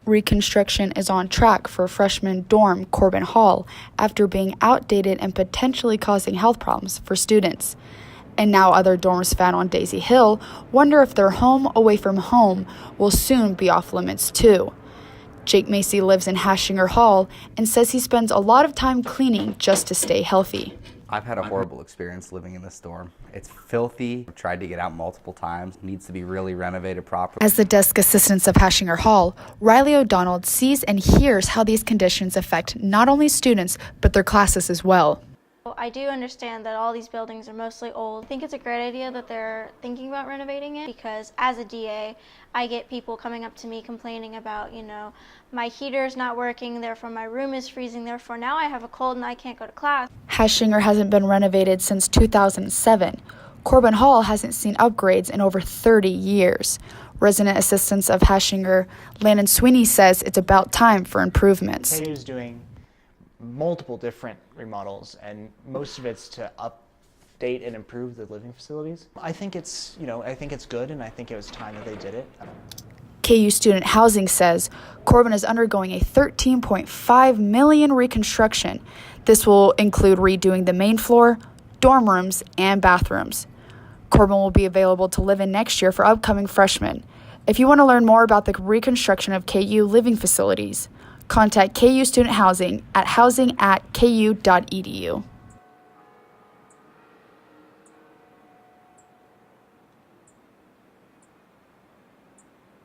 Reconstruction is on track for freshman dorm Corbin Hall after being outdated and potentially causing health problems for students. And now other dorms found on Daisy Hill wonder if their home away from home will soon be off limits too. Jake Massey lives in Hashinger Hall and says he spends a lot of time cleaning just to stay healthy. I've had a horrible experience living in this dorm. It's filthy. I've tried to get out multiple times. Needs to be really renovated properly. As the desk assistant of Hashinger Hall, Riley O'Donnell sees and hears how these conditions affect not only students, but their classes as well. I do understand that all these buildings are mostly old. I think it's a great idea that they're thinking about renovating it because as a DA, I get people coming up to me complaining about, my heater's not working, therefore my room is freezing, therefore now I have a cold and I can't go to class. Hashinger hasn't been renovated since 2007. Corbin Hall hasn't seen upgrades in over 30 years. Resident assistants of Hashinger, Landon Sweeney, says it's about time for improvements. KU's doing multiple different remodels, and most of it's to update and improve the living facilities. I think it's good, and I think it was time that they did it. KU Student Housing says Corbin is undergoing a $13.5 million reconstruction. This will include redoing the main floor, dorm rooms, and bathrooms. Corbin will be available to live in next year for upcoming freshmen. If you want to learn more about the reconstruction of KU living facilities, contact KU Student Housing at housing@ku.edu.